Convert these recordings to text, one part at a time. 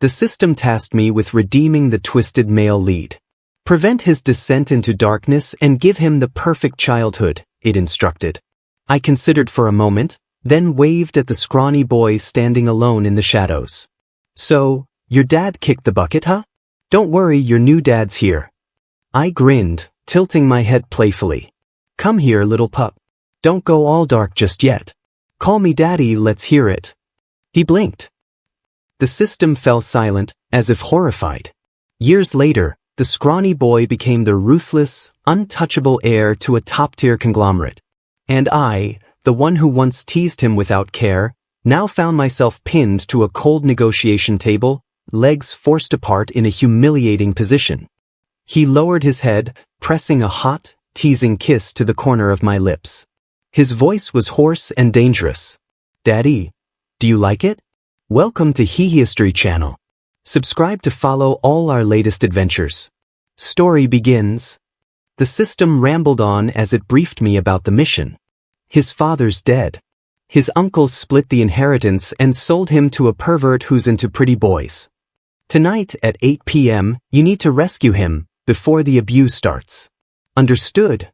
The system tasked me with redeeming the twisted male lead. Prevent his descent into darkness and give him the perfect childhood, it instructed. I considered for a moment, then waved at the scrawny boy standing alone in the shadows. So, your dad kicked the bucket, huh? Don't worry, your new dad's here. I grinned, tilting my head playfully. Come here, little pup. Don't go all dark just yet. Call me daddy, let's hear it. He blinked. The system fell silent, as if horrified. Years later, the scrawny boy became the ruthless, untouchable heir to a top-tier conglomerate. And I, the one who once teased him without care, now found myself pinned to a cold negotiation table, legs forced apart in a humiliating position. He lowered his head, pressing a hot, teasing kiss to the corner of my lips. His voice was hoarse and dangerous. Daddy, do you like it? Welcome to History Channel. Subscribe to follow all our latest adventures. Story begins. The system rambled on as it briefed me about the mission. His father's dead. His uncles split the inheritance and sold him to a pervert who's into pretty boys. Tonight at 8 p.m., you need to rescue him before the abuse starts. Understood?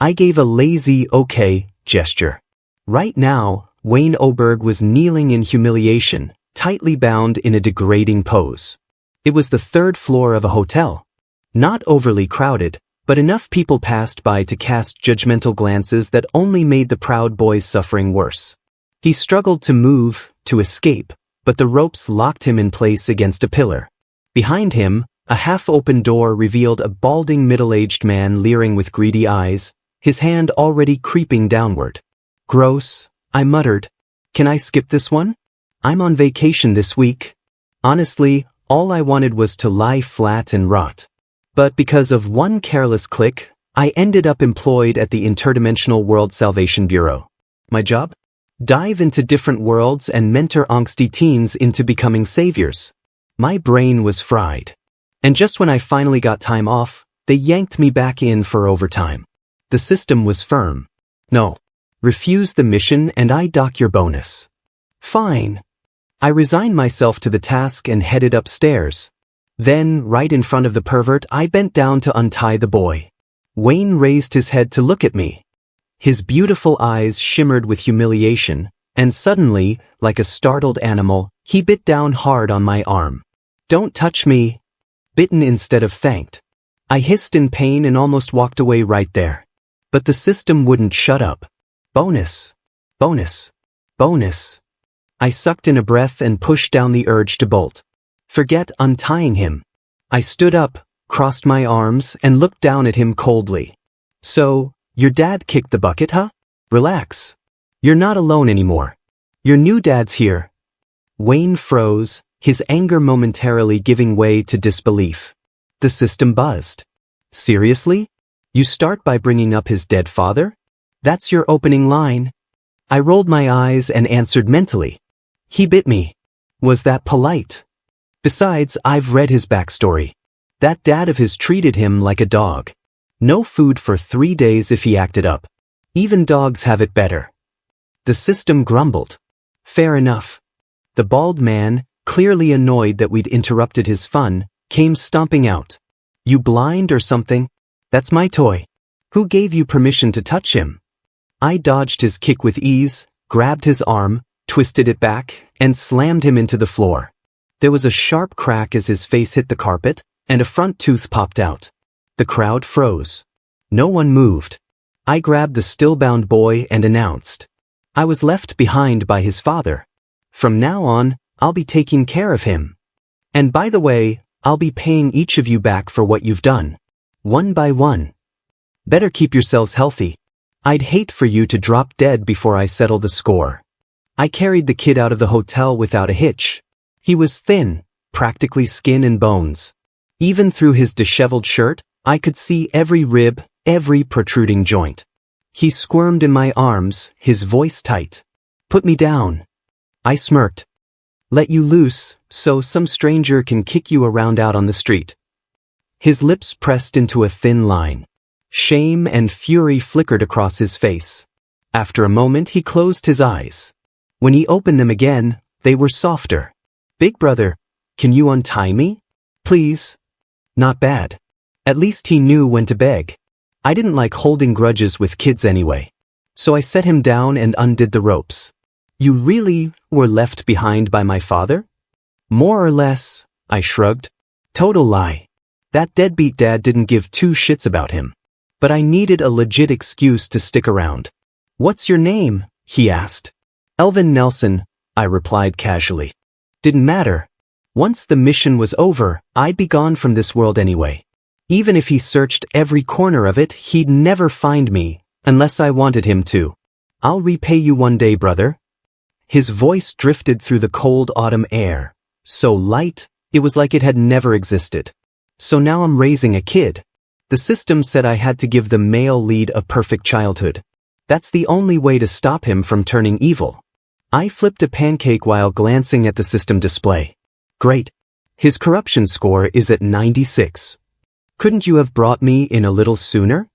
I gave a lazy okay gesture. Right now, Wayne Oberg was kneeling in humiliation, tightly bound in a degrading pose. It was the third floor of a hotel. Not overly crowded, but enough people passed by to cast judgmental glances that only made the proud boy's suffering worse. He struggled to move, to escape, but the ropes locked him in place against a pillar. Behind him, a half-open door revealed a balding middle-aged man leering with greedy eyes, his hand already creeping downward. Gross, I muttered. Can I skip this one? I'm on vacation this week. Honestly, all I wanted was to lie flat and rot. But because of one careless click, I ended up employed at the Interdimensional World Salvation Bureau. My job? Dive into different worlds and mentor angsty teens into becoming saviors. My brain was fried. And just when I finally got time off, they yanked me back in for overtime. The system was firm. No. Refuse the mission and I dock your bonus. Fine. I resigned myself to the task and headed upstairs. Then, right in front of the pervert, I bent down to untie the boy. Wayne raised his head to look at me. His beautiful eyes shimmered with humiliation, and suddenly, like a startled animal, he bit down hard on my arm. Don't touch me. Bitten instead of thanked. I hissed in pain and almost walked away right there. But the system wouldn't shut up. Bonus. Bonus. Bonus. I sucked in a breath and pushed down the urge to bolt. Forget untying him. I stood up, crossed my arms, and looked down at him coldly. So, your dad kicked the bucket, huh? Relax. You're not alone anymore. Your new dad's here. Wayne froze, his anger momentarily giving way to disbelief. The system buzzed. Seriously? You start by bringing up his dead father? That's your opening line? I rolled my eyes and answered mentally. He bit me. Was that polite? Besides, I've read his backstory. That dad of his treated him like a dog. No food for 3 days if he acted up. Even dogs have it better. The system grumbled. Fair enough. The bald man, clearly annoyed that we'd interrupted his fun, came stomping out. You blind or something? That's my toy. Who gave you permission to touch him? I dodged his kick with ease, grabbed his arm, twisted it back, and slammed him into the floor. There was a sharp crack as his face hit the carpet, and a front tooth popped out. The crowd froze. No one moved. I grabbed the still-bound boy and announced. I was left behind by his father. From now on, I'll be taking care of him. And by the way, I'll be paying each of you back for what you've done. One by one. Better keep yourselves healthy. I'd hate for you to drop dead before I settle the score. I carried the kid out of the hotel without a hitch. He was thin, practically skin and bones. Even through his disheveled shirt, I could see every rib, every protruding joint. He squirmed in my arms, his voice tight. Put me down. I smirked. Let you loose, so some stranger can kick you around out on the street. His lips pressed into a thin line. Shame and fury flickered across his face. After a moment, he closed his eyes. When he opened them again, they were softer. Big brother, Can you untie me? Please? Not bad. At least he knew when to beg. I didn't like holding grudges with kids anyway. So I set him down and undid the ropes. You really were left behind by my father? More or less, I shrugged. Total lie. That deadbeat dad didn't give two shits about him. But I needed a legit excuse to stick around. What's your name? He asked. Elvin Nelson, I replied casually. Didn't matter. Once the mission was over, I'd be gone from this world anyway. Even if he searched every corner of it, he'd never find me, unless I wanted him to. I'll repay you one day, brother. His voice drifted through the cold autumn air, so light, it was like it had never existed. So now I'm raising a kid. The system said I had to give the male lead a perfect childhood. That's the only way to stop him from turning evil. I flipped a pancake while glancing at the system display. Great. His corruption score is at 96. Couldn't you have brought me in a little sooner?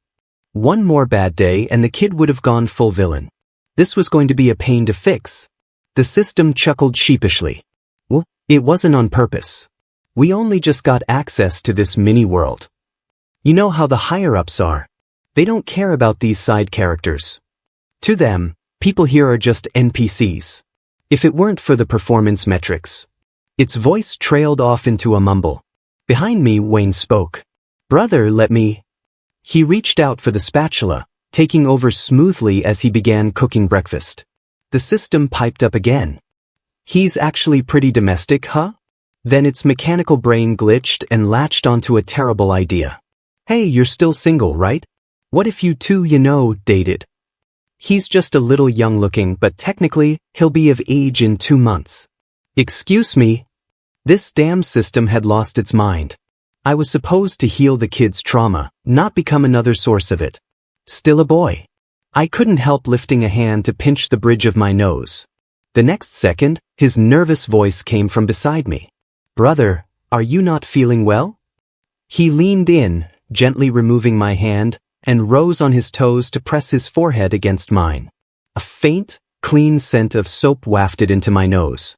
One more bad day and the kid would have gone full villain. This was going to be a pain to fix. The system chuckled sheepishly. Well, it wasn't on purpose. We only just got access to this mini-world. You know how the higher-ups are. They don't care about these side characters. To them, people here are just NPCs. If it weren't for the performance metrics. Its voice trailed off into a mumble. Behind me, Wayne spoke. Brother, let me... He reached out for the spatula, taking over smoothly as he began cooking breakfast. The system piped up again. He's actually pretty domestic, huh? Then its mechanical brain glitched and latched onto a terrible idea. Hey, you're still single, right? What if you two, dated? He's just a little young looking, but technically, he'll be of age in 2 months. Excuse me? This damn system had lost its mind. I was supposed to heal the kid's trauma, not become another source of it. Still a boy. I couldn't help lifting a hand to pinch the bridge of my nose. The next second, his nervous voice came from beside me. Brother, are you not feeling well? He leaned in, gently removing my hand, and rose on his toes to press his forehead against mine. A faint, clean scent of soap wafted into my nose.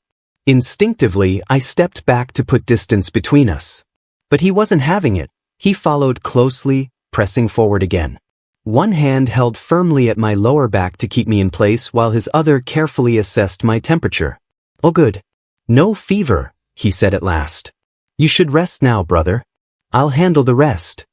Instinctively, I stepped back to put distance between us. But he wasn't having it. He followed closely, pressing forward again. One hand held firmly at my lower back to keep me in place while his other carefully assessed my temperature. Oh good. No fever, he said at last. You should rest now, brother. I'll handle the rest.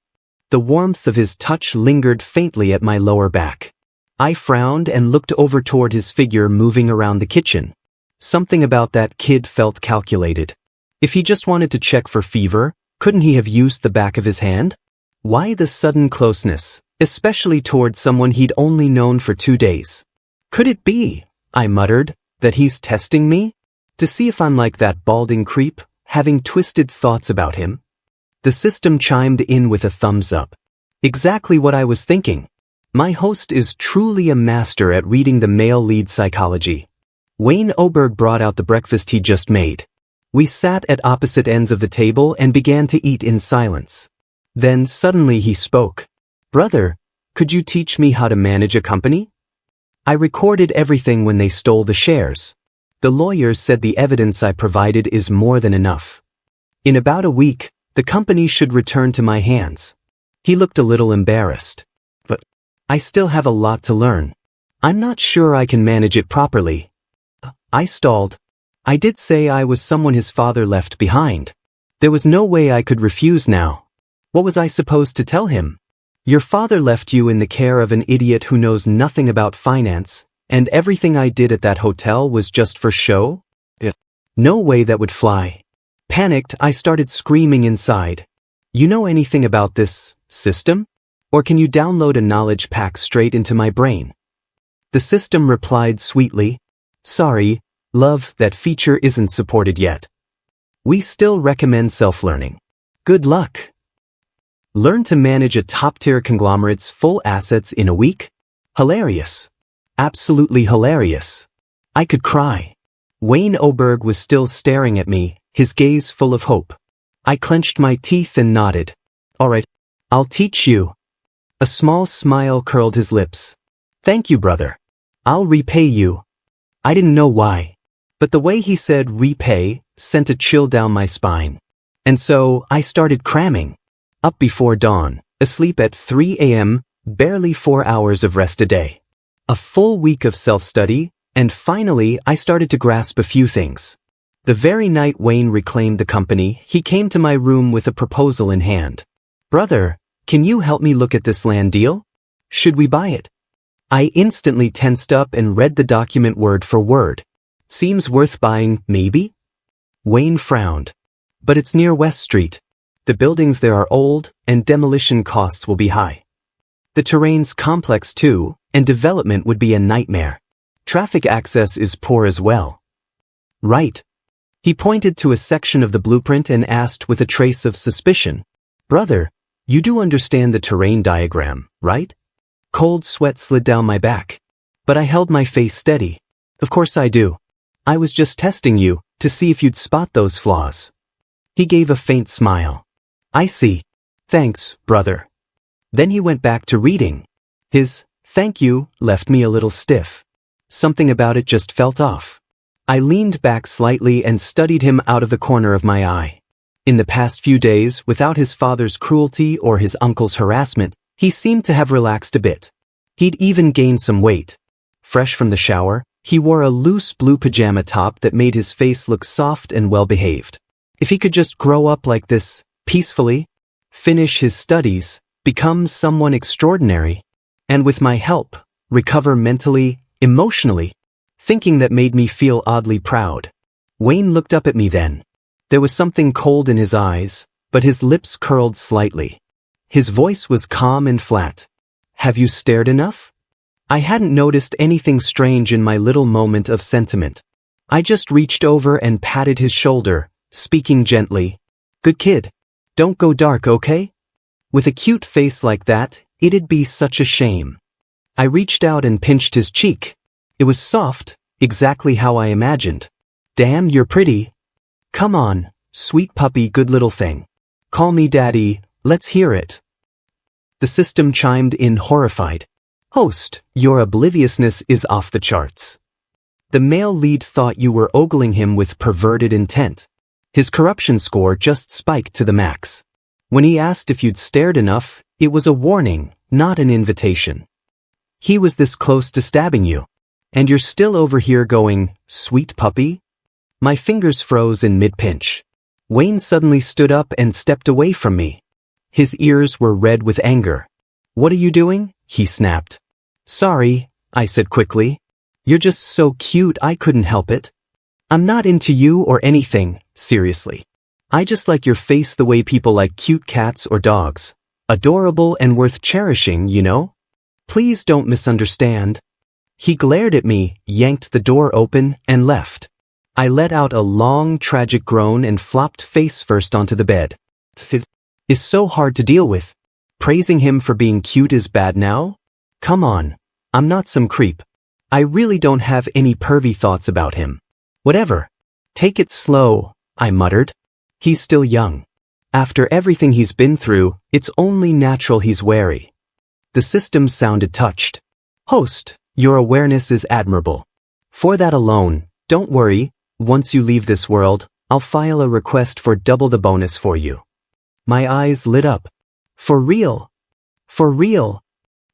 The warmth of his touch lingered faintly at my lower back. I frowned and looked over toward his figure moving around the kitchen. Something about that kid felt calculated. If he just wanted to check for fever, couldn't he have used the back of his hand? Why the sudden closeness, especially toward someone he'd only known for 2 days? Could it be, I muttered, that he's testing me? To see if I'm like that balding creep, having twisted thoughts about him? The system chimed in with a thumbs up. Exactly what I was thinking. My host is truly a master at reading the male lead psychology. Wayne Oberg brought out the breakfast he'd just made. We sat at opposite ends of the table and began to eat in silence. Then suddenly he spoke. Brother, could you teach me how to manage a company? I recorded everything when they stole the shares. The lawyers said the evidence I provided is more than enough. In about a week, the company should return to my hands. He looked a little embarrassed. But I still have a lot to learn. I'm not sure I can manage it properly. I stalled. I did say I was someone his father left behind. There was no way I could refuse now. What was I supposed to tell him? Your father left you in the care of an idiot who knows nothing about finance, and everything I did at that hotel was just for show? No way that would fly. Panicked, I started screaming inside. You know anything about this system? Or can you download a knowledge pack straight into my brain? The system replied sweetly, Sorry, love, that feature isn't supported yet. We still recommend self-learning. Good luck. Learn to manage a top-tier conglomerate's full assets in a week? Hilarious. Absolutely hilarious. I could cry. Wayne Oberg was still staring at me, his gaze full of hope. I clenched my teeth and nodded. All right, I'll teach you. A small smile curled his lips. Thank you, brother. I'll repay you. I didn't know why. But the way he said repay sent a chill down my spine. And so I started cramming. Up before dawn, asleep at 3 a.m., barely 4 hours of rest a day. A full week of self-study, and finally I started to grasp a few things. The very night Wayne reclaimed the company, he came to my room with a proposal in hand. "Brother, can you help me look at this land deal? Should we buy it?" I instantly tensed up and read the document word for word. "Seems worth buying, maybe?" Wayne frowned. "But it's near West Street. The buildings there are old, and demolition costs will be high. The terrain's complex too, and development would be a nightmare. Traffic access is poor as well." "Right." He pointed to a section of the blueprint and asked with a trace of suspicion, "Brother, you do understand the terrain diagram, right?" Cold sweat slid down my back. But I held my face steady. "Of course I do. I was just testing you, to see if you'd spot those flaws." He gave a faint smile. "I see. Thanks, brother." Then he went back to reading. His "thank you" left me a little stiff. Something about it just felt off. I leaned back slightly and studied him out of the corner of my eye. In the past few days, without his father's cruelty or his uncle's harassment, he seemed to have relaxed a bit. He'd even gained some weight. Fresh from the shower, he wore a loose blue pajama top that made his face look soft and well-behaved. If he could just grow up like this, peacefully, finish his studies, become someone extraordinary, and with my help, recover mentally, emotionally, thinking that made me feel oddly proud. Wayne looked up at me then. There was something cold in his eyes, but his lips curled slightly. His voice was calm and flat. "Have you stared enough?" I hadn't noticed anything strange in my little moment of sentiment. I just reached over and patted his shoulder, speaking gently. "Good kid. Don't go dark, okay?" With a cute face like that, it'd be such a shame. I reached out and pinched his cheek. It was soft, exactly how I imagined. "Damn, you're pretty. Come on, sweet puppy, good little thing. Call me daddy, let's hear it." The system chimed in, horrified. "Host, your obliviousness is off the charts. The male lead thought you were ogling him with perverted intent. His corruption score just spiked to the max. When he asked if you'd stared enough, it was a warning, not an invitation. He was this close to stabbing you. And you're still over here going, sweet puppy?" My fingers froze in mid-pinch. Wayne suddenly stood up and stepped away from me. His ears were red with anger. "What are you doing?" he snapped. "Sorry," I said quickly. "You're just so cute I couldn't help it. I'm not into you or anything, seriously. I just like your face the way people like cute cats or dogs. Adorable and worth cherishing, you know? Please don't misunderstand." He glared at me, yanked the door open, and left. I let out a long, tragic groan and flopped face first onto the bed. It is so hard to deal with. Praising him for being cute is bad now? Come on. I'm not some creep. I really don't have any pervy thoughts about him. Whatever. Take it slow, I muttered. He's still young. After everything he's been through, it's only natural he's wary. The system sounded touched. "Host, your awareness is admirable. For that alone, don't worry, once you leave this world, I'll file a request for double the bonus for you." My eyes lit up. For real? For real?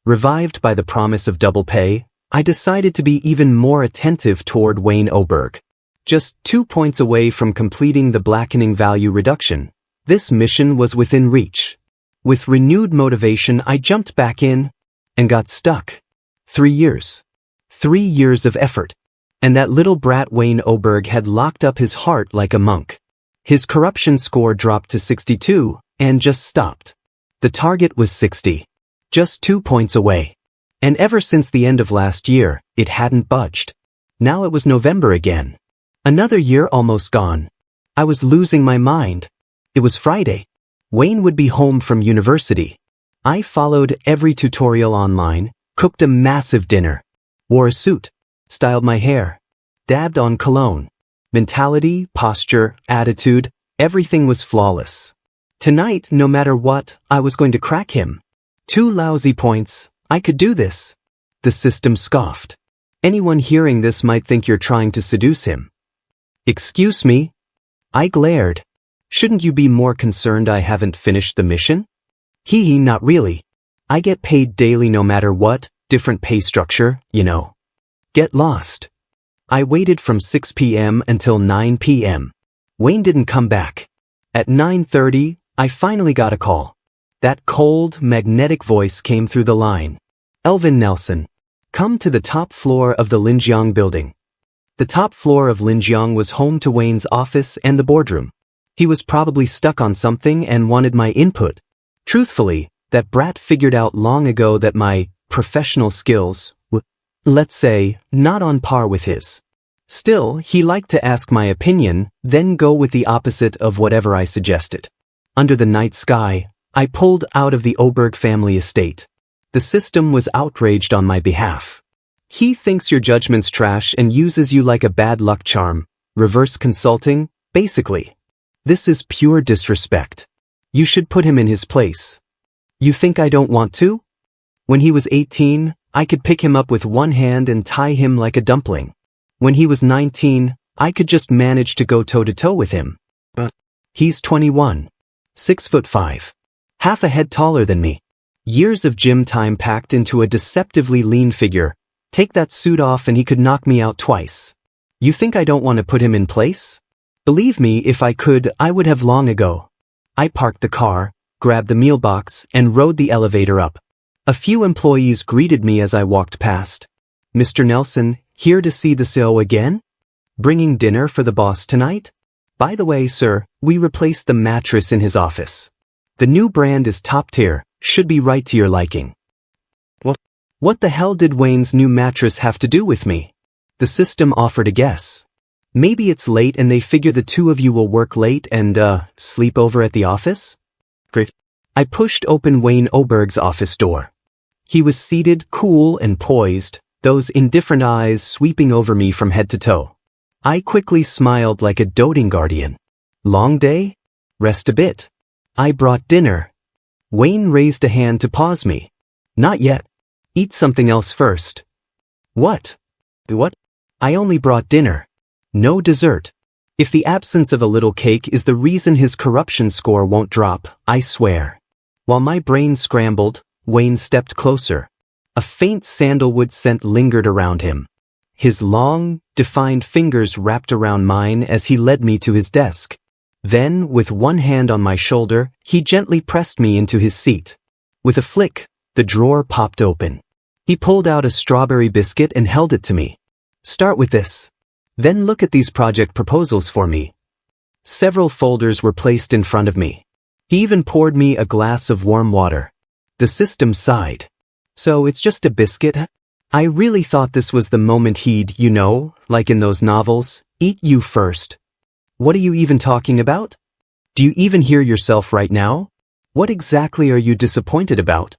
Revived by the promise of double pay, I decided to be even more attentive toward Wayne Oberg. Just 2 points away from completing the blackening value reduction, this mission was within reach. With renewed motivation, I jumped back in and got stuck. 3 years. 3 years of effort. And that little brat Wayne Oberg had locked up his heart like a monk. His corruption score dropped to 62 and just stopped. The target was 60. Just 2 points away. And ever since the end of last year, it hadn't budged. Now it was November again. Another year almost gone. I was losing my mind. It was Friday. Wayne would be home from university. I followed every tutorial online, cooked a massive dinner, wore a suit, styled my hair, dabbed on cologne. Mentality, posture, attitude, everything was flawless. Tonight, no matter what, I was going to crack him. 2 lousy points, I could do this. The system scoffed. Anyone hearing this might think you're trying to seduce him. Excuse me? I glared. Shouldn't you be more concerned I haven't finished the mission? Hee, not really. I get paid daily no matter what, different pay structure, you know. Get lost. I waited from 6 p.m. until 9 p.m. Wayne didn't come back. At 9:30, I finally got a call. That cold, magnetic voice came through the line. Elvin Nelson. Come to the top floor of the Linjiang building. The top floor of Linjiang was home to Wayne's office and the boardroom. He was probably stuck on something and wanted my input. Truthfully, that brat figured out long ago that my professional skills were, let's say, not on par with his. Still, he liked to ask my opinion, then go with the opposite of whatever I suggested. Under the night sky, I pulled out of the Oberg family estate. The system was outraged on my behalf. He thinks your judgment's trash and uses you like a bad luck charm. Reverse consulting, basically. This is pure disrespect. You should put him in his place. You think I don't want to? When he was 18, I could pick him up with one hand and tie him like a dumpling. When he was 19, I could just manage to go toe-to-toe with him. But he's 21. 6'5". Half a head taller than me. Years of gym time packed into a deceptively lean figure. Take that suit off and he could knock me out twice. You think I don't want to put him in place? Believe me, if I could, I would have long ago. I parked the car, grabbed the meal box, and rode the elevator up. A few employees greeted me as I walked past. Mr. Nelson, here to see the CEO again? Bringing dinner for the boss tonight? By the way, sir, we replaced the mattress in his office. The new brand is top tier, should be right to your liking. What the hell did Wayne's new mattress have to do with me? The system offered a guess. Maybe it's late and they figure the two of you will work late and, sleep over at the office? Great. I pushed open Wayne Oberg's office door. He was seated, cool and poised, those indifferent eyes sweeping over me from head to toe. I quickly smiled like a doting guardian. Long day? Rest a bit. I brought dinner. Wayne raised a hand to pause me. Not yet. Eat something else first. What? What? I only brought dinner. No dessert. If the absence of a little cake is the reason his corruption score won't drop, I swear. While my brain scrambled, Wayne stepped closer. A faint sandalwood scent lingered around him. His long, defined fingers wrapped around mine as he led me to his desk. Then, with one hand on my shoulder, he gently pressed me into his seat. With a flick, the drawer popped open. He pulled out a strawberry biscuit and held it to me. Start with this. Then look at these project proposals for me. Several folders were placed in front of me. He even poured me a glass of warm water. The system sighed. So it's just a biscuit? I really thought this was the moment he'd, like in those novels, eat you first. What are you even talking about? Do you even hear yourself right now? What exactly are you disappointed about?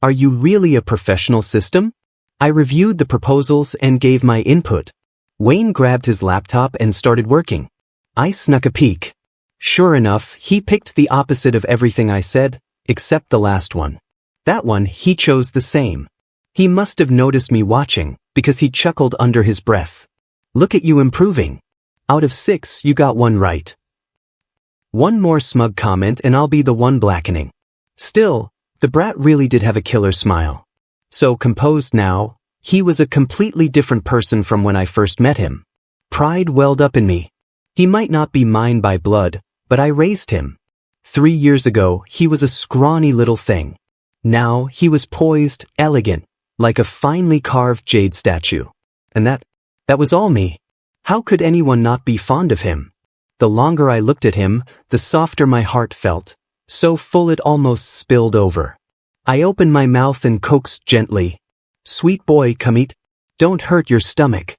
Are you really a professional system? I reviewed the proposals and gave my input. Wayne grabbed his laptop and started working. I snuck a peek. Sure enough, he picked the opposite of everything I said, except the last one. That one, he chose the same. He must have noticed me watching, because he chuckled under his breath. Look at you improving. Out of 6, you got 1 right. One more smug comment and I'll be the one blackening. Still, the brat really did have a killer smile. So composed now, he was a completely different person from when I first met him. Pride welled up in me. He might not be mine by blood, but I raised him. 3 years ago, he was a scrawny little thing. Now, he was poised, elegant, like a finely carved jade statue. And that was all me. How could anyone not be fond of him? The longer I looked at him, the softer my heart felt, so full it almost spilled over. I opened my mouth and coaxed gently. Sweet boy, come eat. Don't hurt your stomach.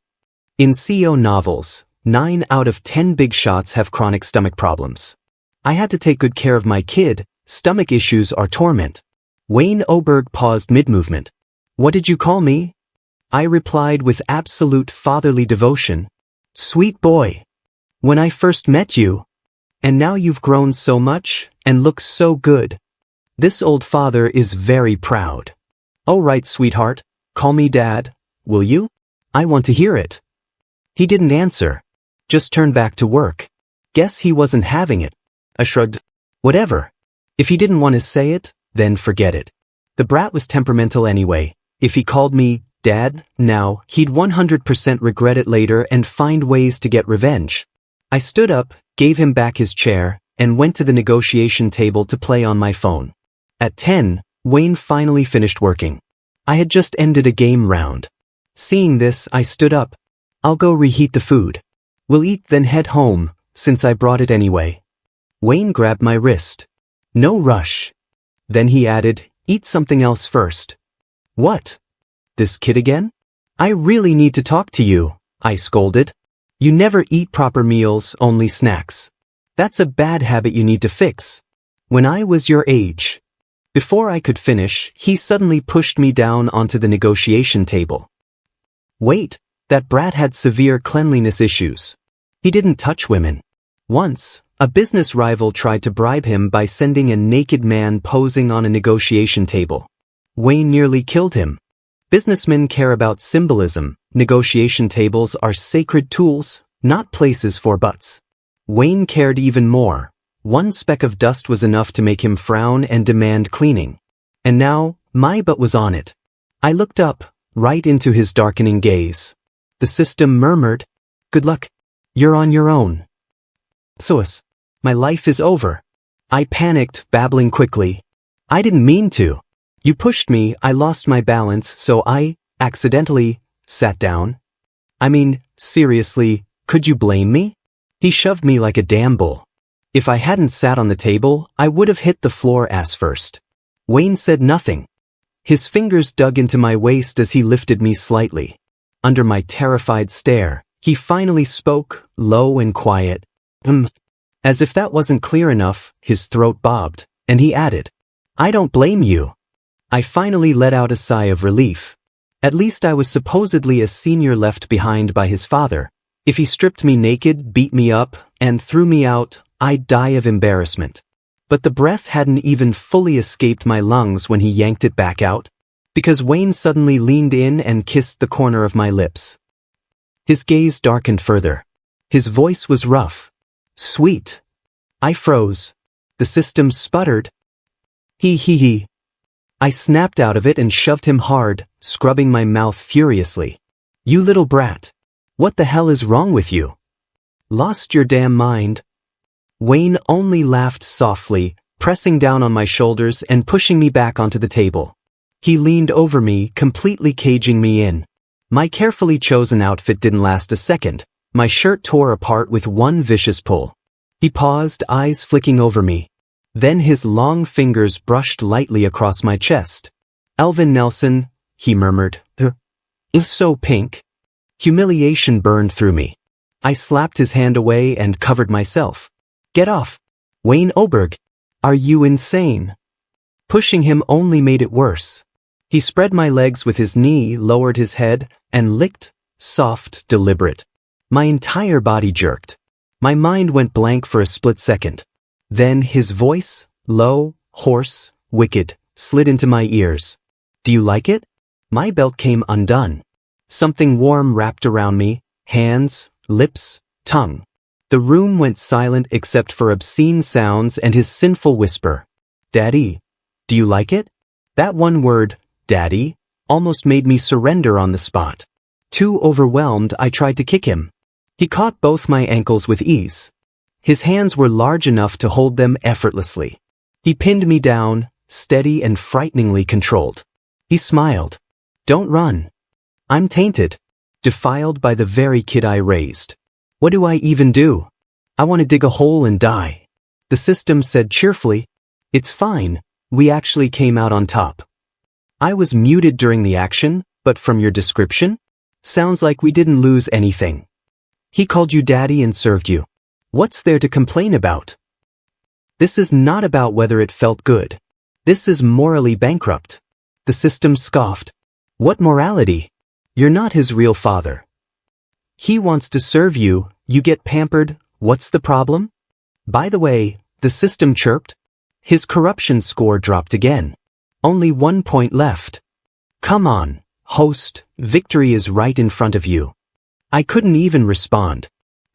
In CEO novels, 9 out of 10 big shots have chronic stomach problems. I had to take good care of my kid. Stomach issues are torment. Wayne Oberg paused mid-movement. What did you call me? I replied with absolute fatherly devotion. Sweet boy. When I first met you. And now you've grown so much, and look so good. This old father is very proud. Oh right, sweetheart. Call me Dad, will you? I want to hear it. He didn't answer. Just turned back to work. Guess he wasn't having it. I shrugged. Whatever. If he didn't want to say it, then forget it. The brat was temperamental anyway. If he called me Dad now, he'd 100% regret it later and find ways to get revenge. I stood up, gave him back his chair, and went to the negotiation table to play on my phone. At 10, Wayne finally finished working. I had just ended a game round. Seeing this, I stood up. I'll go reheat the food. We'll eat then head home, since I brought it anyway. Wayne grabbed my wrist. No rush. Then he added, eat something else first. What? This kid again? I really need to talk to you, I scolded. You never eat proper meals, only snacks. That's a bad habit you need to fix. When I was your age. Before I could finish, he suddenly pushed me down onto the negotiation table. Wait, that brat had severe cleanliness issues. He didn't touch women. Once, a business rival tried to bribe him by sending a naked man posing on a negotiation table. Wayne nearly killed him. Businessmen care about symbolism. Negotiation tables are sacred tools, not places for butts. Wayne cared even more. One speck of dust was enough to make him frown and demand cleaning. And now, my butt was on it. I looked up, right into his darkening gaze. The system murmured, "Good luck. You're on your own." "Sois, my life is over." I panicked, babbling quickly. "I didn't mean to. You pushed me, I lost my balance, so I, accidentally, sat down. I mean, seriously, could you blame me?" He shoved me like a damn bull. If I hadn't sat on the table, I would have hit the floor ass first. Wayne said nothing. His fingers dug into my waist as he lifted me slightly. Under my terrified stare, he finally spoke, low and quiet. As if that wasn't clear enough, his throat bobbed, and he added, "I don't blame you." I finally let out a sigh of relief. At least I was supposedly a senior left behind by his father. If he stripped me naked, beat me up, and threw me out, I'd die of embarrassment. But the breath hadn't even fully escaped my lungs when he yanked it back out, because Wayne suddenly leaned in and kissed the corner of my lips. His gaze darkened further. His voice was rough. Sweet. I froze. The system sputtered. He. I snapped out of it and shoved him hard, scrubbing my mouth furiously. "You little brat. What the hell is wrong with you? Lost your damn mind?" Wayne only laughed softly, pressing down on my shoulders and pushing me back onto the table. He leaned over me, completely caging me in. My carefully chosen outfit didn't last a second. My shirt tore apart with one vicious pull. He paused, eyes flicking over me. Then his long fingers brushed lightly across my chest. "Elvin Nelson," he murmured. "It's so pink." Humiliation burned through me. I slapped his hand away and covered myself. "Get off. Wayne Oberg. Are you insane?" Pushing him only made it worse. He spread my legs with his knee, lowered his head, and licked, soft, deliberate. My entire body jerked. My mind went blank for a split second. Then his voice, low, hoarse, wicked, slid into my ears. "Do you like it?" My belt came undone. Something warm wrapped around me, hands, lips, tongue. The room went silent except for obscene sounds and his sinful whisper. "Daddy, do you like it?" That one word, "Daddy," almost made me surrender on the spot. Too overwhelmed, I tried to kick him. He caught both my ankles with ease. His hands were large enough to hold them effortlessly. He pinned me down, steady and frighteningly controlled. He smiled. "Don't run. I'm tainted, defiled by the very kid I raised. What do I even do? I want to dig a hole and die." The system said cheerfully, "It's fine, we actually came out on top." I was muted during the action, but from your description, sounds like we didn't lose anything. He called you daddy and served you. What's there to complain about? This is not about whether it felt good. This is morally bankrupt. The system scoffed. What morality? You're not his real father. He wants to serve you, you get pampered, what's the problem? By the way, the system chirped. His corruption score dropped again. Only 1 point left. Come on, host, victory is right in front of you. I couldn't even respond.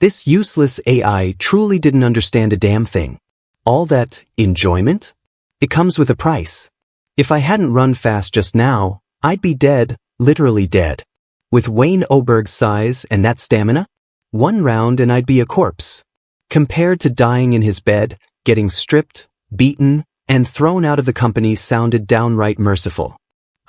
This useless AI truly didn't understand a damn thing. All that enjoyment? It comes with a price. If I hadn't run fast just now, I'd be dead, literally dead. With Wayne Oberg's size and that stamina, one round and I'd be a corpse. Compared to dying in his bed, getting stripped, beaten, and thrown out of the company sounded downright merciful.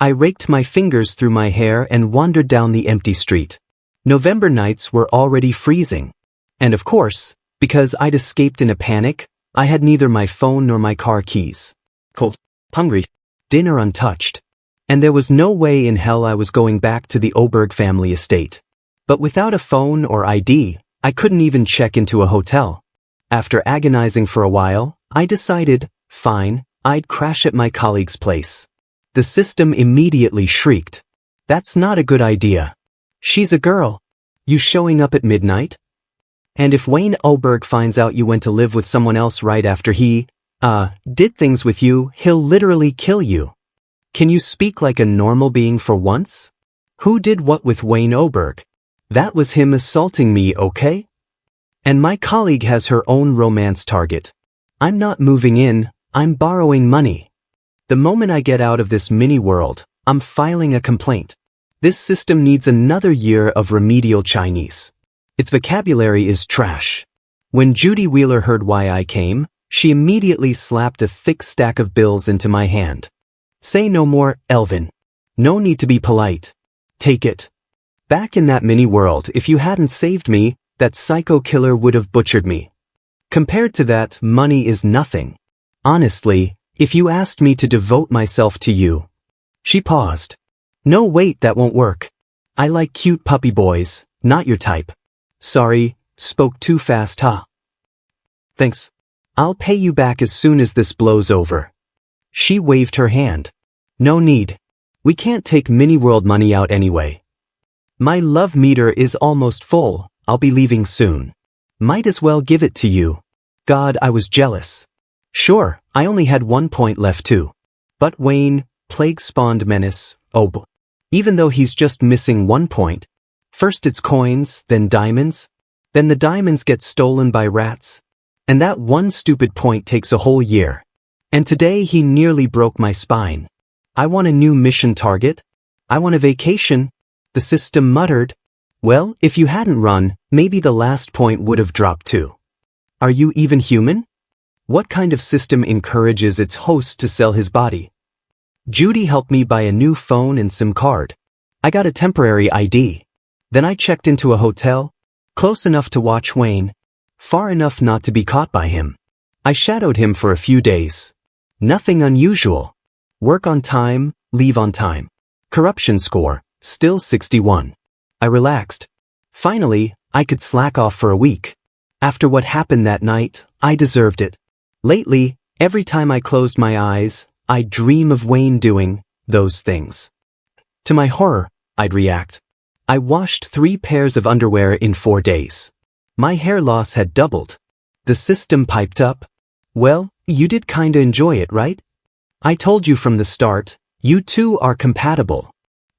I raked my fingers through my hair and wandered down the empty street. November nights were already freezing. And of course, because I'd escaped in a panic, I had neither my phone nor my car keys. Cold, hungry, dinner untouched. And there was no way in hell I was going back to the Oberg family estate. But without a phone or ID, I couldn't even check into a hotel. After agonizing for a while, I decided, fine, I'd crash at my colleague's place. The system immediately shrieked. That's not a good idea. She's a girl. You showing up at midnight? And if Wayne Oberg finds out you went to live with someone else right after he, did things with you, he'll literally kill you. Can you speak like a normal being for once? Who did what with Wayne Oberg? That was him assaulting me, okay? And my colleague has her own romance target. I'm not moving in, I'm borrowing money. The moment I get out of this mini-world, I'm filing a complaint. This system needs another year of remedial Chinese. Its vocabulary is trash. When Judy Wheeler heard why I came, she immediately slapped a thick stack of bills into my hand. Say no more, Elvin. No need to be polite. Take it. Back in that mini-world, if you hadn't saved me, that psycho killer would have butchered me. Compared to that, money is nothing. Honestly, if you asked me to devote myself to you. She paused. No, wait, that won't work. I like cute puppy boys, not your type. Sorry, spoke too fast, huh? Thanks. I'll pay you back as soon as this blows over. She waved her hand. No need. We can't take mini-world money out anyway. My love meter is almost full, I'll be leaving soon. Might as well give it to you. God, I was jealous. Sure, I only had 1 point left too. But Wayne, plague-spawned menace, oh. Even though he's just missing 1 point. First it's coins, then diamonds. Then the diamonds get stolen by rats. And that one stupid point takes a whole year. And today he nearly broke my spine. I want a new mission target. I want a vacation. The system muttered. Well, if you hadn't run, maybe the last point would have dropped too. Are you even human? What kind of system encourages its host to sell his body? Judy helped me buy a new phone and SIM card. I got a temporary ID. Then I checked into a hotel, close enough to watch Wayne, far enough not to be caught by him. I shadowed him for a few days. Nothing unusual. Work on time, leave on time. Corruption score, still 61. I relaxed. Finally, I could slack off for a week. After what happened that night, I deserved it. Lately, every time I closed my eyes, I'd dream of Wayne doing those things. To my horror, I'd react. I washed 3 pairs of underwear in 4 days. My hair loss had doubled. The system piped up. Well, you did kinda enjoy it, right? I told you from the start, you two are compatible.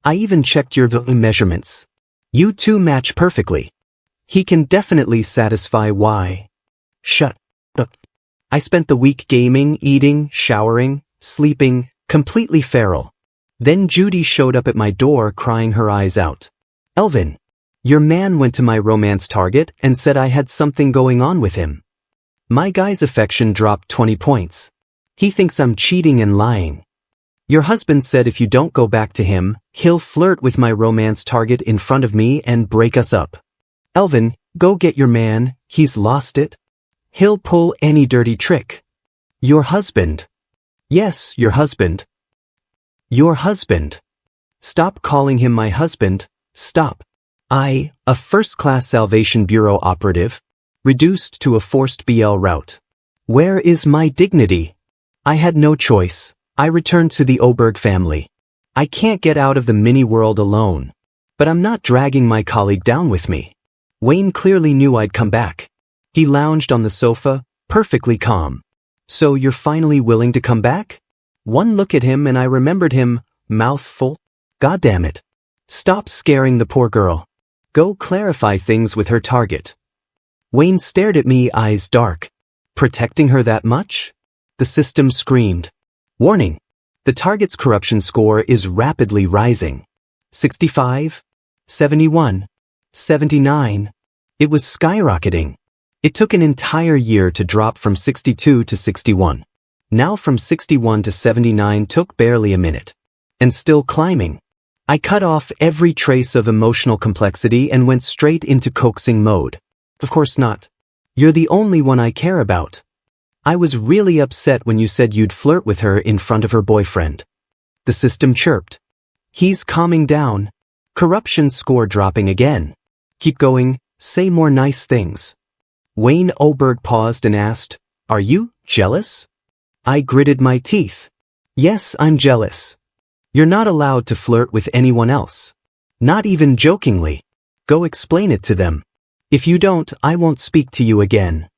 I even checked your measurements. You two match perfectly. He can definitely satisfy why. Shut up. I spent the week gaming, eating, showering, sleeping, completely feral. Then Judy showed up at my door crying her eyes out. Elvin, your man went to my romance target and said I had something going on with him. My guy's affection dropped 20 points. He thinks I'm cheating and lying. Your husband said if you don't go back to him, he'll flirt with my romance target in front of me and break us up. Elvin, go get your man, he's lost it. He'll pull any dirty trick. Your husband. Yes, your husband. Your husband. Stop calling him my husband, stop. I, a first-class Salvation Bureau operative, reduced to a forced BL route. Where is my dignity? I had no choice. I returned to the Oberg family. I can't get out of the mini-world alone. But I'm not dragging my colleague down with me. Wayne clearly knew I'd come back. He lounged on the sofa, perfectly calm. So you're finally willing to come back? One look at him and I remembered him, mouth full. God damn it. Stop scaring the poor girl. Go clarify things with her target. Wayne stared at me, eyes dark. Protecting her that much? The system screamed. Warning! The target's corruption score is rapidly rising. 65? 71? 79? It was skyrocketing. It took an entire year to drop from 62 to 61. Now from 61 to 79 took barely a minute. And still climbing. I cut off every trace of emotional complexity and went straight into coaxing mode. Of course not. You're the only one I care about. I was really upset when you said you'd flirt with her in front of her boyfriend. The system chirped. He's calming down. Corruption score dropping again. Keep going, say more nice things. Wayne Oberg paused and asked, Are you jealous? I gritted my teeth. Yes, I'm jealous. You're not allowed to flirt with anyone else. Not even jokingly. Go explain it to them. If you don't, I won't speak to you again.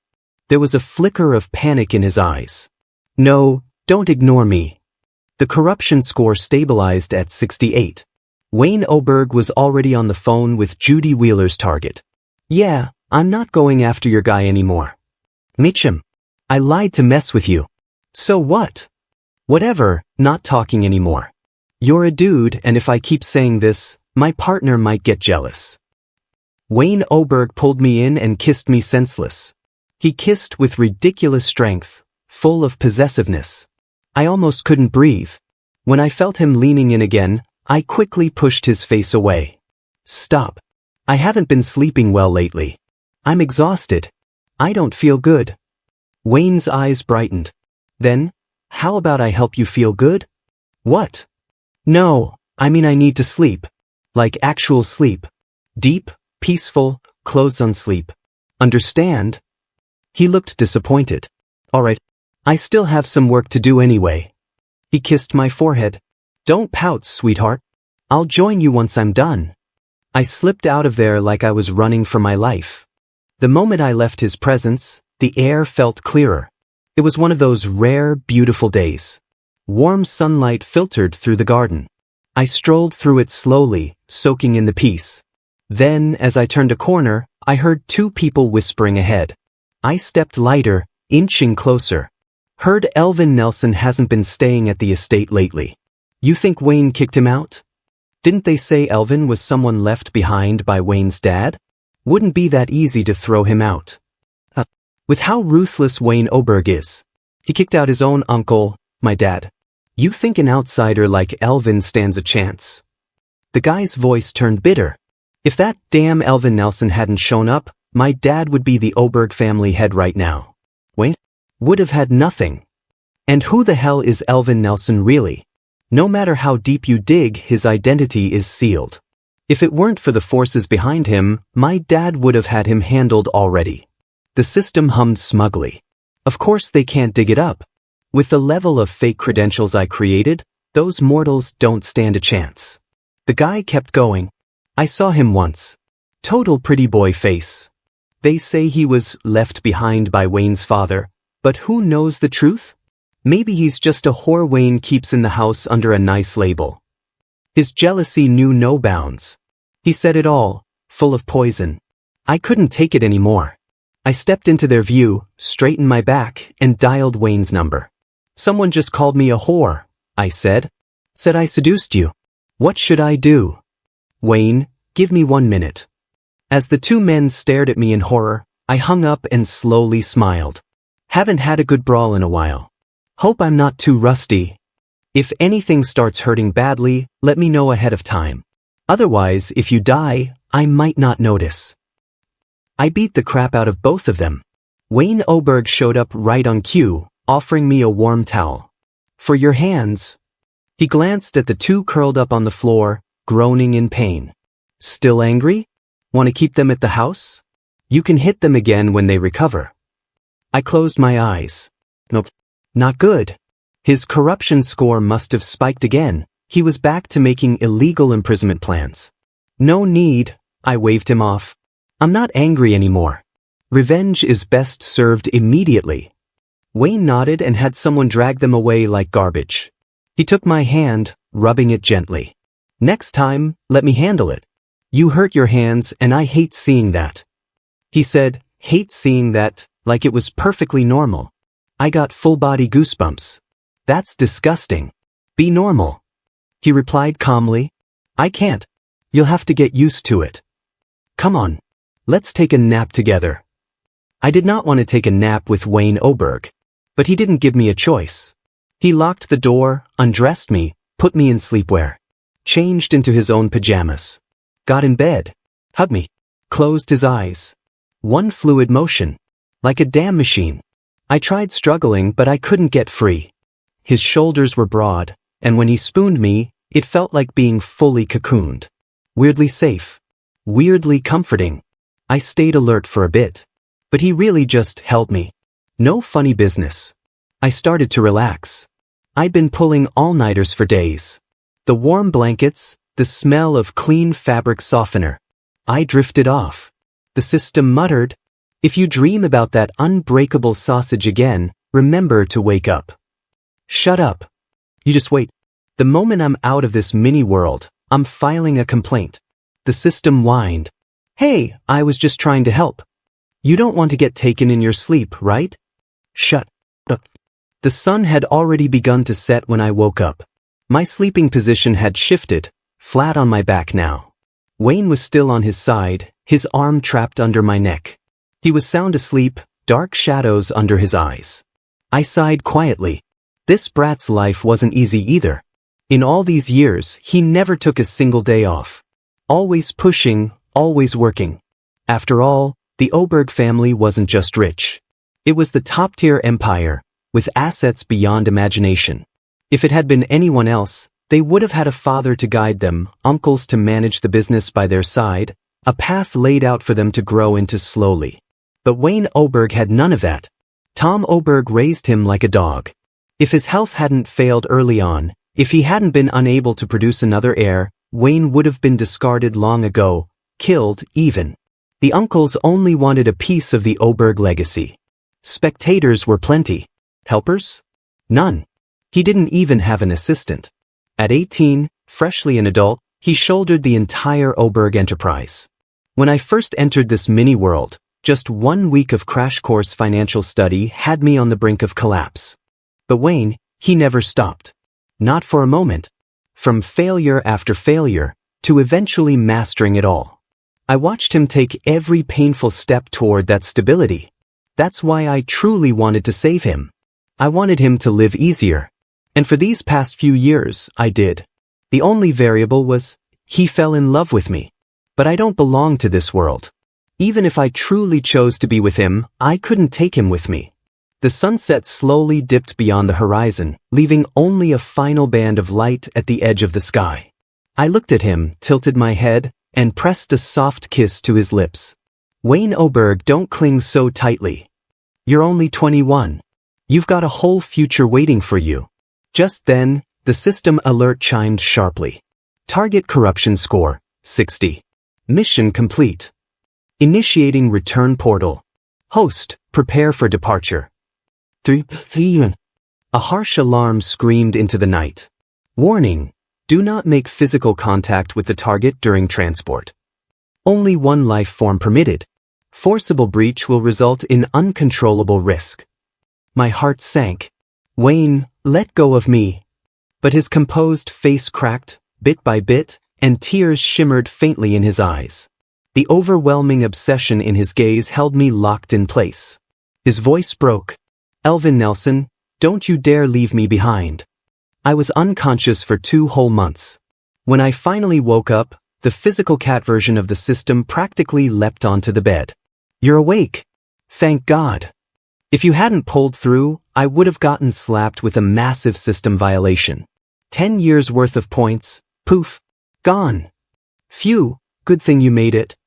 There was a flicker of panic in his eyes. No, don't ignore me. The corruption score stabilized at 68. Wayne Oberg was already on the phone with Judy Wheeler's target. Yeah, I'm not going after your guy anymore. Mitchum. I lied to mess with you. So what? Whatever, not talking anymore. You're a dude, and if I keep saying this, my partner might get jealous. Wayne Oberg pulled me in and kissed me senseless. He kissed with ridiculous strength, full of possessiveness. I almost couldn't breathe. When I felt him leaning in again, I quickly pushed his face away. Stop. I haven't been sleeping well lately. I'm exhausted. I don't feel good. Wayne's eyes brightened. Then, how about I help you feel good? What? No, I mean I need to sleep. Like actual sleep. Deep, peaceful, clothes on sleep. Understand? He looked disappointed. All right, I still have some work to do anyway. He kissed my forehead. Don't pout, sweetheart. I'll join you once I'm done. I slipped out of there like I was running for my life. The moment I left his presence, the air felt clearer. It was one of those rare, beautiful days. Warm sunlight filtered through the garden. I strolled through it slowly, soaking in the peace. Then, as I turned a corner, I heard two people whispering ahead. I stepped lighter, inching closer. Heard Elvin Nelson hasn't been staying at the estate lately. You think Wayne kicked him out? Didn't they say Elvin was someone left behind by Wayne's dad? Wouldn't be that easy to throw him out. With how ruthless Wayne Oberg is. He kicked out his own uncle, my dad. You think an outsider like Elvin stands a chance? The guy's voice turned bitter. If that damn Elvin Nelson hadn't shown up, my dad would be the Oberg family head right now. Wayne would have had nothing. And who the hell is Elvin Nelson really? No matter how deep you dig, his identity is sealed. If it weren't for the forces behind him, my dad would have had him handled already. The system hummed smugly. Of course they can't dig it up. With the level of fake credentials I created, those mortals don't stand a chance. The guy kept going. I saw him once. Total pretty boy face. They say he was left behind by Wayne's father, but who knows the truth? Maybe he's just a whore Wayne keeps in the house under a nice label. His jealousy knew no bounds. He said it all, full of poison. I couldn't take it anymore. I stepped into their view, straightened my back, and dialed Wayne's number. Someone just called me a whore, I said. Said I seduced you. What should I do? Wayne, give me 1 minute. As the two men stared at me in horror, I hung up and slowly smiled. Haven't had a good brawl in a while. Hope I'm not too rusty. If anything starts hurting badly, let me know ahead of time. Otherwise, if you die, I might not notice. I beat the crap out of both of them. Wayne Oberg showed up right on cue, offering me a warm towel. For your hands. He glanced at the two curled up on the floor, groaning in pain. Still angry? Want to keep them at the house? You can hit them again when they recover. I closed my eyes. Nope. Not good. His corruption score must have spiked again. He was back to making illegal imprisonment plans. No need, I waved him off. I'm not angry anymore. Revenge is best served immediately. Wayne nodded and had someone drag them away like garbage. He took my hand, rubbing it gently. Next time, let me handle it. You hurt your hands and I hate seeing that. He said, Hate seeing that, like it was perfectly normal. I got full-body goosebumps. That's disgusting. Be normal. He replied calmly. I can't. You'll have to get used to it. Come on. Let's take a nap together. I did not want to take a nap with Wayne Oberg, but he didn't give me a choice. He locked the door, undressed me, put me in sleepwear, changed into his own pajamas, got in bed, hugged me, closed his eyes. One fluid motion, like a damn machine. I tried struggling, but I couldn't get free. His shoulders were broad, and when he spooned me, it felt like being fully cocooned. Weirdly safe. Weirdly comforting. I stayed alert for a bit. But he really just held me. No funny business. I started to relax. I'd been pulling all-nighters for days. The warm blankets, the smell of clean fabric softener. I drifted off. The system muttered, if you dream about that unbreakable sausage again, remember to wake up. Shut up. You just wait. The moment I'm out of this mini-world, I'm filing a complaint. The system whined. Hey, I was just trying to help. You don't want to get taken in your sleep, right? Shut up. The sun had already begun to set when I woke up. My sleeping position had shifted, flat on my back now. Wayne was still on his side, his arm trapped under my neck. He was sound asleep, dark shadows under his eyes. I sighed quietly. This brat's life wasn't easy either. In all these years, he never took a single day off. Always pushing, always working. After all, the Oberg family wasn't just rich. It was the top-tier empire, with assets beyond imagination. If it had been anyone else, they would have had a father to guide them, uncles to manage the business by their side, a path laid out for them to grow into slowly. But Wayne Oberg had none of that. Tom Oberg raised him like a dog. If his health hadn't failed early on, if he hadn't been unable to produce another heir, Wayne would have been discarded long ago, killed even. The uncles only wanted a piece of the Oberg legacy. Spectators were plenty. Helpers? None. He didn't even have an assistant. At 18, freshly an adult, he shouldered the entire Oberg enterprise. When I first entered this mini-world, just 1 week of crash course financial study had me on the brink of collapse. But Wayne, he never stopped. Not for a moment. From failure after failure, to eventually mastering it all. I watched him take every painful step toward that stability. That's why I truly wanted to save him. I wanted him to live easier. And for these past few years, I did. The only variable was, he fell in love with me. But I don't belong to this world. Even if I truly chose to be with him, I couldn't take him with me. The sunset slowly dipped beyond the horizon, leaving only a final band of light at the edge of the sky. I looked at him, tilted my head, and pressed a soft kiss to his lips. Wayne Oberg, don't cling so tightly. You're only 21. You've got a whole future waiting for you. Just then, the system alert chimed sharply. Target corruption score, 60. Mission complete. Initiating return portal. Host, prepare for departure. 3. A harsh alarm screamed into the night. Warning, do not make physical contact with the target during transport. Only one life form permitted. Forcible breach will result in uncontrollable risk. My heart sank. Wayne, let go of me. But his composed face cracked, bit by bit, and tears shimmered faintly in his eyes. The overwhelming obsession in his gaze held me locked in place. His voice broke. Elvin Nelson, don't you dare leave me behind. I was unconscious for 2 whole months. When I finally woke up, the physical cat version of the system practically leapt onto the bed. You're awake. Thank God. If you hadn't pulled through, I would have gotten slapped with a massive system violation. 10 years worth of points, poof, gone. Phew, good thing you made it.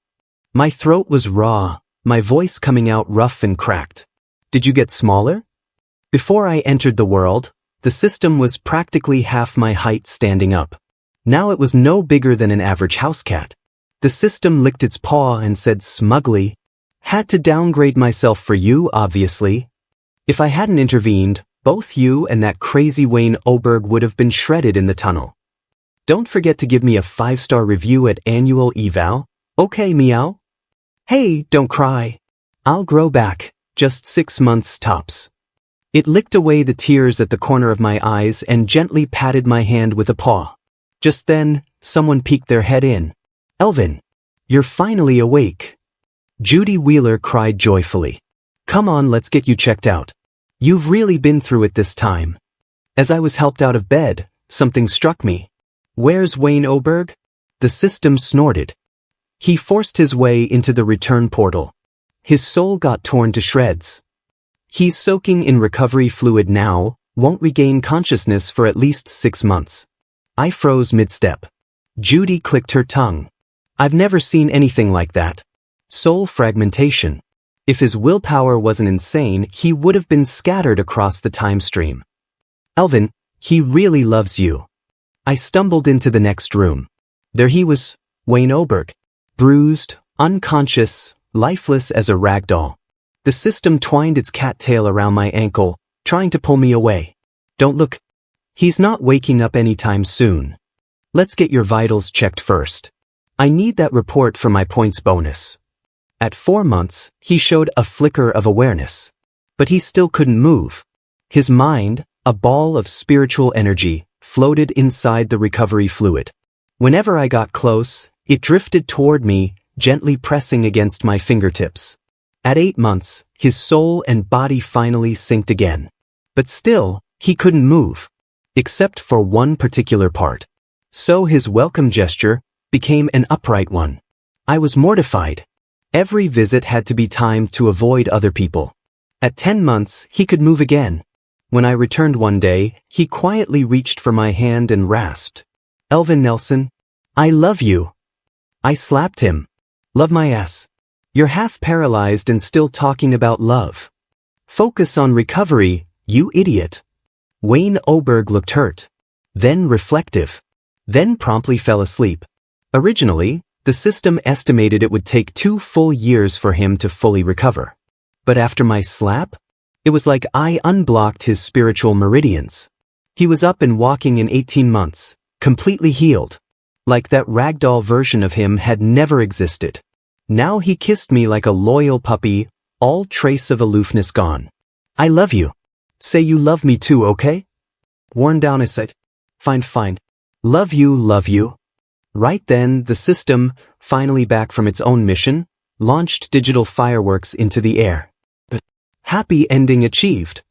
My throat was raw, my voice coming out rough and cracked. Did you get smaller? Before I entered the world, the system was practically half my height standing up. Now it was no bigger than an average house cat. The system licked its paw and said smugly, had to downgrade myself for you, obviously. If I hadn't intervened, both you and that crazy Wayne Oberg would have been shredded in the tunnel. Don't forget to give me a 5-star review at annual eval, okay meow? Hey, don't cry. I'll grow back, just 6 months tops. It licked away the tears at the corner of my eyes and gently patted my hand with a paw. Just then, someone peeked their head in. "Elvin, you're finally awake." Judy Wheeler cried joyfully. "Come on, let's get you checked out. You've really been through it this time." As I was helped out of bed, something struck me. "Where's Wayne Oberg?" The system snorted. He forced his way into the return portal. His soul got torn to shreds. He's soaking in recovery fluid now, won't regain consciousness for at least 6 months. I froze mid-step. Judy clicked her tongue. I've never seen anything like that. Soul fragmentation. If his willpower wasn't insane, he would have been scattered across the time stream. "Elvin, he really loves you." I stumbled into the next room. There he was, Wayne Oberg. Bruised, unconscious, lifeless as a rag doll. The system twined its cattail around my ankle, trying to pull me away. "Don't look. He's not waking up anytime soon. Let's get your vitals checked first. I need that report for my points bonus." At 4 months, he showed a flicker of awareness. But he still couldn't move. His mind, a ball of spiritual energy, floated inside the recovery fluid. Whenever I got close, it drifted toward me, gently pressing against my fingertips. At 8 months, his soul and body finally synced again. But still, he couldn't move. Except for one particular part. So his welcome gesture became an upright one. I was mortified. Every visit had to be timed to avoid other people. At 10 months, he could move again. When I returned one day, he quietly reached for my hand and rasped, "Elvin Nelson, I love you." I slapped him. "Love my ass. You're half paralyzed and still talking about love. Focus on recovery, you idiot." Wayne Oberg looked hurt. Then reflective. Then promptly fell asleep. Originally, the system estimated it would take 2 full years for him to fully recover. But after my slap, it was like I unblocked his spiritual meridians. He was up and walking in 18 months, completely healed. Like that ragdoll version of him had never existed. Now he kissed me like a loyal puppy, all trace of aloofness gone. "I love you. Say you love me too, okay?" Worn down I said, Fine. Love you, love you." Right then, the system, finally back from its own mission, launched digital fireworks into the air. Happy ending achieved.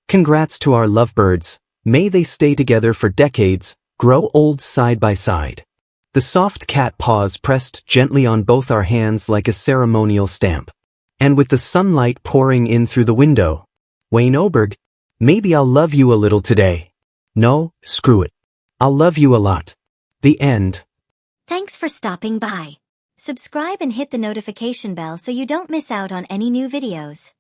Congrats to our lovebirds. May they stay together for decades, grow old side by side. The soft cat paws pressed gently on both our hands like a ceremonial stamp. And with the sunlight pouring in through the window, "Wayne Oberg, maybe I'll love you a little today." "No, screw it. I'll love you a lot." The end. Thanks for stopping by. Subscribe and hit the notification bell so you don't miss out on any new videos.